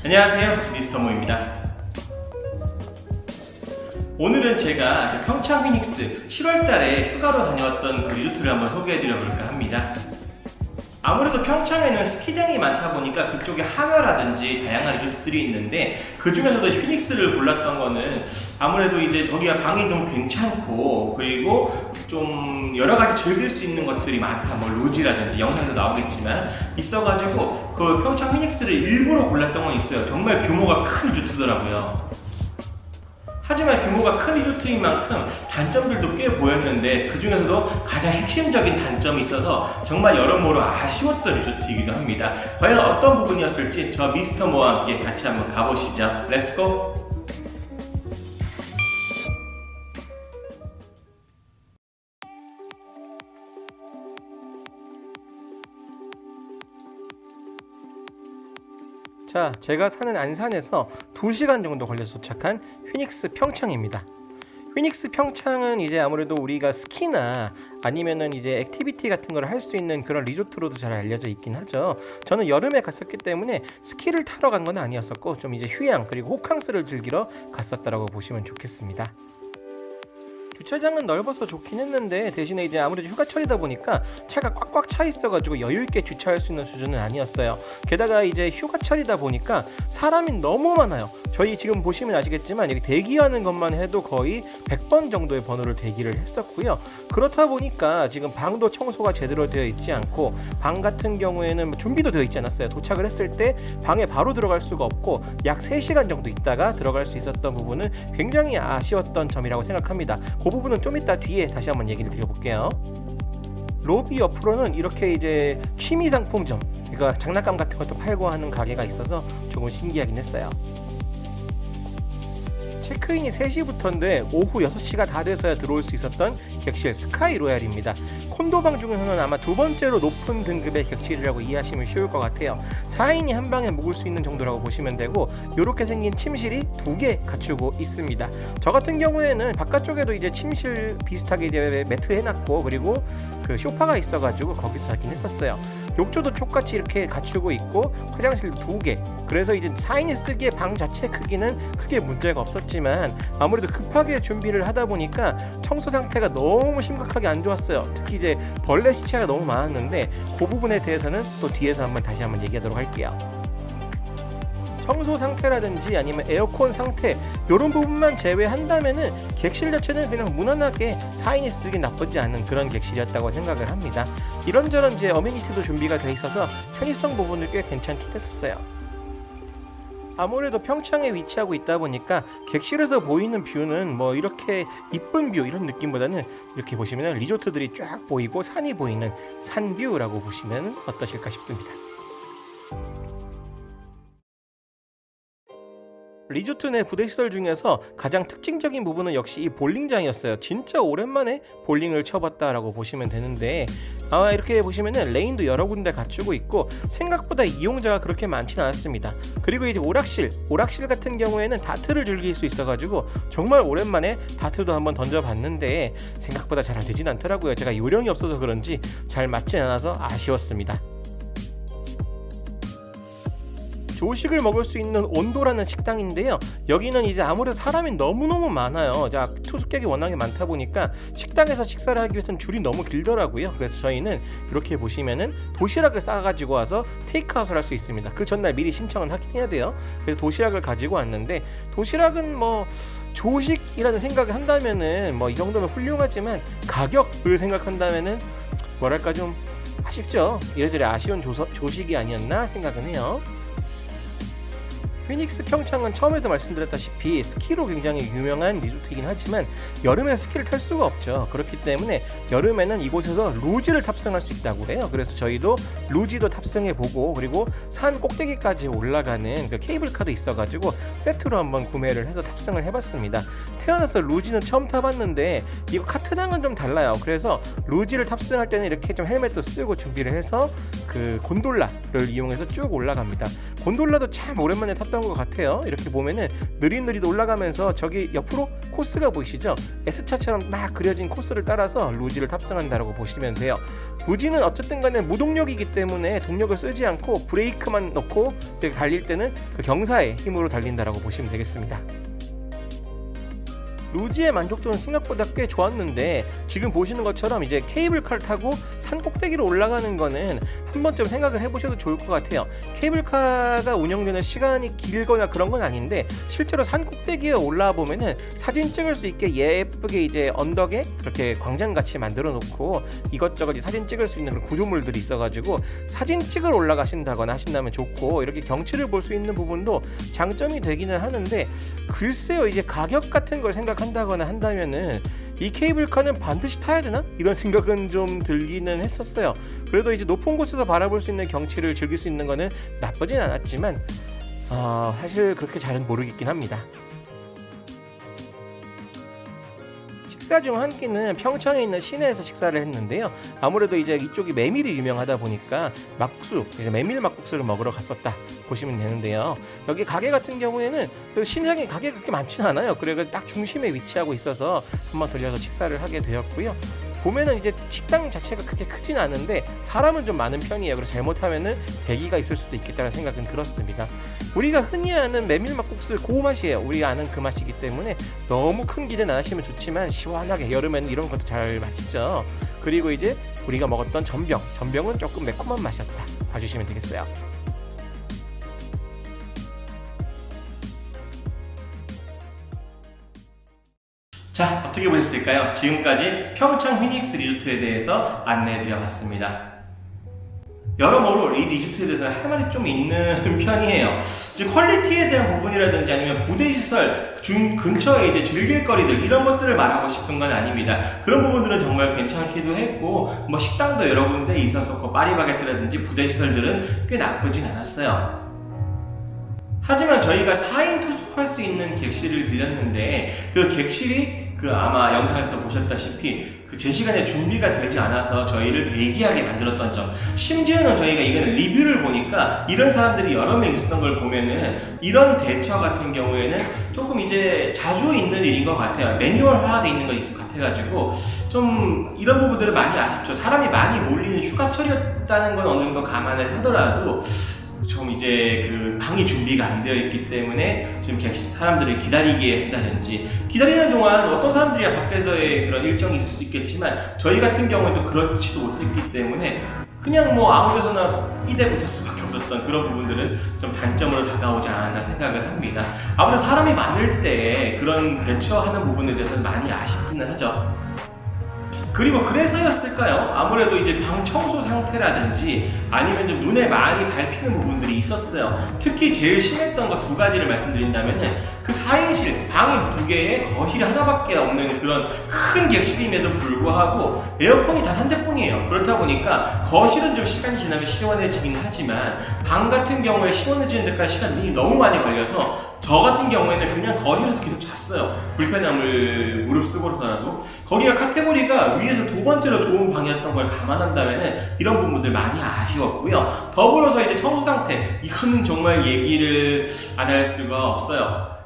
안녕하세요, 미스터 모입니다. 오늘은 제가 평창 피닉스 7월달에 휴가로 다녀왔던 그 리조트를 한번 소개해드려 볼까 합니다. 아무래도 평창에는 스키장이 많다 보니까 그쪽에 하녀라든지 다양한 리조트들이 있는데, 그 중에서도 피닉스를 골랐던 거는 아무래도 이제 저기가 방이 좀 괜찮고, 그리고 좀 여러 가지 즐길 수 있는 것들이 많다. 뭐 로지라든지 영상에도 나오겠지만 있어가지고 그 평창 피닉스를 일부러 골랐던 건 있어요. 정말 규모가 큰 리조트더라고요. 하지만 규모가 큰 리조트인 만큼 단점들도 꽤 보였는데, 그 중에서도 가장 핵심적인 단점이 있어서 정말 여러모로 아쉬웠던 리조트이기도 합니다. 과연 어떤 부분이었을지 저 미스터 모와 함께 같이 한번 가보시죠. 렛츠고! 자, 제가 사는 안산에서 2시간 정도 걸려서 도착한 피닉스 평창입니다. 피닉스 평창은 이제 아무래도 우리가 스키나 아니면은 이제 액티비티 같은 걸 할 수 있는 그런 리조트로도 잘 알려져 있긴 하죠. 저는 여름에 갔었기 때문에 스키를 타러 간 건 아니었었고, 좀 이제 휴양 그리고 호캉스를 즐기러 갔었다라고 보시면 좋겠습니다. 주차장은 넓어서 좋긴 했는데, 대신에 이제 아무래도 휴가철이다 보니까 차가 꽉꽉 차 있어가지고 여유있게 주차할 수 있는 수준은 아니었어요. 게다가 이제 휴가철이다 보니까 사람이 너무 많아요. 저희 지금 보시면 아시겠지만 여기 대기하는 것만 해도 거의 100번 정도의 번호를 대기를 했었고요. 그렇다 보니까 지금 방도 청소가 제대로 되어 있지 않고, 방 같은 경우에는 준비도 되어 있지 않았어요. 도착을 했을 때 방에 바로 들어갈 수가 없고 약 3시간 정도 있다가 들어갈 수 있었던 부분은 굉장히 아쉬웠던 점이라고 생각합니다. 그 부분은 좀 이따 뒤에 다시 한번 얘기를 드려볼게요. 로비 옆으로는 이렇게 이제 취미 상품점, 그러니까 장난감 같은 것도 팔고 하는 가게가 있어서 조금 신기하긴 했어요. 체크인이 3시부터인데 오후 6시가 다 돼서야 들어올 수 있었던 객실 스카이 로얄입니다. 콘도방 중에서는 아마 2번째로 높은 등급의 객실이라고 이해하시면 쉬울 것 같아요. 4인이 한 방에 묵을 수 있는 정도라고 보시면 되고, 이렇게 생긴 침실이 2개 갖추고 있습니다. 저 같은 경우에는 바깥쪽에도 이제 침실 비슷하게 이제 매트 해놨고, 그리고 그 소파가 있어가지고 거기서 자긴 했었어요. 욕조도 똑같이 이렇게 갖추고 있고, 화장실도 2개. 그래서 이제 4인이 쓰기에 방 자체 크기는 크게 문제가 없었지만, 아무래도 급하게 준비를 하다 보니까 청소 상태가 너무 심각하게 안 좋았어요. 특히 이제 벌레 시체가 너무 많았는데, 그 부분에 대해서는 또 뒤에서 다시 한번 얘기하도록 할게요. 청소 상태라든지 아니면 에어컨 상태, 이런 부분만 제외한다면은 객실 자체는 그냥 무난하게 4인이 쓰기 나쁘지 않은 그런 객실이었다고 생각을 합니다. 이런저런 이제 어메니티도 준비가 돼 있어서 편의성 부분을 꽤 괜찮긴 했었어요. 아무래도 평창에 위치하고 있다 보니까 객실에서 보이는 뷰는 뭐 이렇게 이쁜 뷰 이런 느낌보다는 이렇게 보시면 리조트들이 쫙 보이고 산이 보이는 산뷰라고 보시면 어떠실까 싶습니다. 리조트 내 부대시설 중에서 가장 특징적인 부분은 역시 이 볼링장이었어요. 진짜 오랜만에 볼링을 쳐봤다라고 보시면 되는데, 이렇게 보시면은 레인도 여러 군데 갖추고 있고 생각보다 이용자가 그렇게 많지는 않았습니다. 그리고 이제 오락실 같은 경우에는 다트를 즐길 수 있어가지고 정말 오랜만에 다트도 한번 던져봤는데 생각보다 잘 되진 않더라고요. 제가 요령이 없어서 그런지 잘 맞진 않아서 아쉬웠습니다. 조식을 먹을 수 있는 온도라는 식당인데요. 여기는 이제 아무래도 사람이 너무너무 많아요. 자, 투숙객이 워낙에 많다 보니까 식당에서 식사를 하기 위해서는 줄이 너무 길더라고요. 그래서 저희는 이렇게 보시면은 도시락을 싸가지고 와서 테이크아웃을 할 수 있습니다. 그 전날 미리 신청은 하긴 해야 돼요. 그래서 도시락을 가지고 왔는데, 도시락은 뭐 조식이라는 생각을 한다면은 뭐 이 정도면 훌륭하지만, 가격을 생각한다면은 뭐랄까 좀 아쉽죠. 이래저래 아쉬운 조식이 아니었나 생각은 해요. 피닉스 평창은 처음에도 말씀드렸다시피 스키로 굉장히 유명한 리조트이긴 하지만 여름에 스키를 탈 수가 없죠. 그렇기 때문에 여름에는 이곳에서 루지를 탑승할 수 있다고 해요. 그래서 저희도 루지도 탑승해보고, 그리고 산 꼭대기까지 올라가는 그 케이블카도 있어가지고 세트로 한번 구매를 해서 탑승을 해봤습니다. 태어나서 루지는 처음 타봤는데 이거 카트랑은 좀 달라요. 그래서 루지를 탑승할 때는 이렇게 좀 헬멧도 쓰고 준비를 해서 그 곤돌라를 이용해서 쭉 올라갑니다. 곤돌라도 참 오랜만에 탔던 좋았던 것 같아요. 이렇게 보면은 느릿느릿 올라가면서 저기 옆으로 코스가 보이시죠? S차처럼 막 그려진 코스를 따라서 루지를 탑승한다라고 보시면 돼요. 루지는 어쨌든 간에 무동력이기 때문에 동력을 쓰지 않고 브레이크만 넣고 달릴 때는 그 경사의 힘으로 달린다라고 보시면 되겠습니다. 루지의 만족도는 생각보다 꽤 좋았는데 지금 보시는 것처럼 이제 케이블카를 타고 산 꼭대기로 올라가는 거는 한 번쯤 생각을 해보셔도 좋을 것 같아요. 케이블카가 운영되는 시간이 길거나 그런 건 아닌데 실제로 산 꼭대기에 올라와 보면은 사진 찍을 수 있게 예쁘게 이제 언덕에 그렇게 광장같이 만들어 놓고 이것저것 사진 찍을 수 있는 그런 구조물들이 있어가지고 사진 찍으러 올라가신다거나 하신다면 좋고, 이렇게 경치를 볼 수 있는 부분도 장점이 되기는 하는데 글쎄요, 이제 가격 같은 걸 생각한다거나 한다면은 이 케이블카는 반드시 타야 되나? 이런 생각은 좀 들기는 했었어요. 그래도 이제 높은 곳에서 바라볼 수 있는 경치를 즐길 수 있는 거는 나쁘진 않았지만 사실 그렇게 잘은 모르겠긴 합니다. 식사 중 한 끼는 평창에 있는 시내에서 식사를 했는데요. 아무래도 이제 이쪽이 메밀이 유명하다 보니까 막국수, 이제 메밀 막국수를 먹으러 갔었다 보시면 되는데요. 여기 가게 같은 경우에는 그 시장에 가게가 그렇게 많지는 않아요. 그래서 딱 중심에 위치하고 있어서 한번 들려서 식사를 하게 되었고요. 보면은 이제 식당 자체가 그렇게 크진 않은데 사람은 좀 많은 편이에요. 그래서 잘못하면은 대기가 있을 수도 있겠다는 생각은 들었습니다. 우리가 흔히 아는 메밀 막국수 그 맛이에요. 우리가 아는 그 맛이기 때문에 너무 큰 기대는 안 하시면 좋지만 시원하게 여름에는 이런 것도 잘 맛있죠. 그리고 이제 우리가 먹었던 전병은 조금 매콤한 맛이었다 봐주시면 되겠어요. 자, 어떻게 보셨을까요? 지금까지 평창 휘닉스 리조트에 대해서 안내해드려봤습니다. 여러모로 이 리조트에 대해서 할 말이 좀 있는 편이에요. 즉 퀄리티에 대한 부분이라든지 아니면 부대시설 근처에 이제 즐길 거리들 이런 것들을 말하고 싶은 건 아닙니다. 그런 부분들은 정말 괜찮기도 했고 뭐 식당도 여러 군데 있었었고 파리바게뜨라든지 부대시설들은 꽤 나쁘진 않았어요. 하지만 저희가 4인 투숙할 수 있는 객실을 빌렸는데 그 객실이 아마 영상에서도 보셨다시피 제 시간에 준비가 되지 않아서 저희를 대기하게 만들었던 점, 심지어는 저희가 이거는 리뷰를 보니까 이런 사람들이 여러 명 있었던 걸 보면은 이런 대처 같은 경우에는 조금 이제 자주 있는 일인 것 같아요. 매뉴얼화되어 있는 것 같아가지고 좀 이런 부분들은 많이 아쉽죠. 사람이 많이 몰리는 휴가철이었다는 건 어느 정도 감안을 하더라도 좀 이제 그 방이 준비가 안 되어 있기 때문에 지금 사람들을 기다리게 한다든지, 기다리는 동안 어떤 사람들이야 밖에서의 그런 일정이 있을 수 있겠지만 저희 같은 경우에도 그렇지도 못했기 때문에 그냥 뭐 아무 데서나 이대고 있을 수밖에 없었던 그런 부분들은 좀 단점으로 다가오지 않았나 생각을 합니다. 아무래도 사람이 많을 때 그런 대처하는 부분에 대해서는 많이 아쉽기는 하죠. 그리고 그래서였을까요? 아무래도 이제 방 청소 상태라든지 아니면 좀 눈에 많이 밟히는 부분들이 있었어요. 특히 제일 심했던 거 두 가지를 말씀드린다면은 그 4인실, 방이 2개에 거실이 하나밖에 없는 그런 큰 객실임에도 불구하고 에어컨이 단 한 대뿐이에요. 그렇다 보니까 거실은 좀 시간이 지나면 시원해지긴 하지만 방 같은 경우에 시원해지는 데까지 시간이 너무 많이 걸려서 저 같은 경우에는 그냥 거실에서 계속 잤어요. 불편함을 무릅쓰고서라도. 거기가 카테고리가 위에서 두 번째로 좋은 방이었던 걸 감안한다면은 이런 부분들 많이 아쉬웠고요. 더불어서 이제 청소 상태, 이거는 정말 얘기를 안 할 수가 없어요.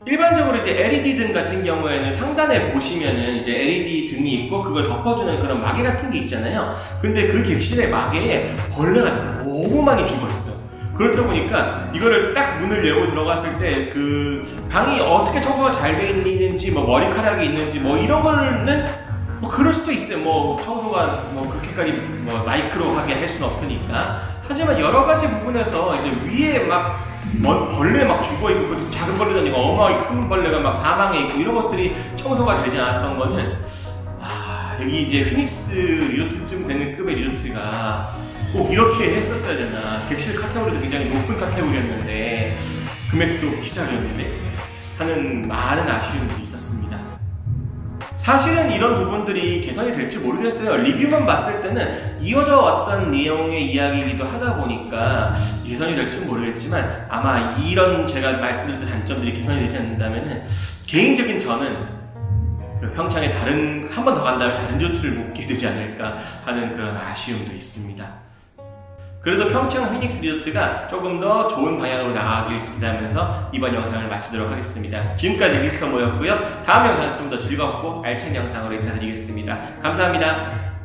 일반적으로 이제 LED 등 같은 경우에는 상단에 보시면은 이제 LED 등이 있고 그걸 덮어주는 그런 마개 같은 게 있잖아요. 근데 그 객실의 마개에 벌레가 너무 많이 죽어 있어요. 그렇다 보니까 이거를 딱 문을 열고 들어갔을 때 그 방이 어떻게 청소가 잘 돼 있는지 뭐 머리카락이 있는지 뭐 이런 거는 뭐 그럴 수도 있어요. 뭐 청소가 뭐 그렇게까지 뭐 마이크로하게 할 수는 없으니까. 하지만 여러 가지 부분에서 이제 위에 막 벌레 막 죽어 있고 그 작은 벌레도 아니고 어마어마하게 큰 벌레가 막 사방에 있고 이런 것들이 청소가 되지 않았던 거는 여기 이제 휘닉스 리조트쯤 되는 급의 리조트가 꼭 이렇게 했었어야 되나. 객실 카테고리도 굉장히 높은 카테고리였는데 금액도 비싸졌는데 하는 많은 아쉬움들이 있었습니다. 사실은 이런 부분들이 개선이 될지 모르겠어요. 리뷰만 봤을 때는 이어져 왔던 내용의 이야기이기도 하다 보니까 개선이 될지 모르겠지만 아마 이런 제가 말씀드렸던 단점들이 개선이 되지 않는다면 개인적인 저는 그 평창에 한 번 더 간다면 다른 리조트를 묵게 되지 않을까 하는 그런 아쉬움도 있습니다. 그래도 평창 휘닉스 리조트가 조금 더 좋은 방향으로 나아가길 기대하면서 이번 영상을 마치도록 하겠습니다. 지금까지 미스터 모였고요. 다음 영상에서 좀 더 즐겁고 알찬 영상으로 인사드리겠습니다. 감사합니다.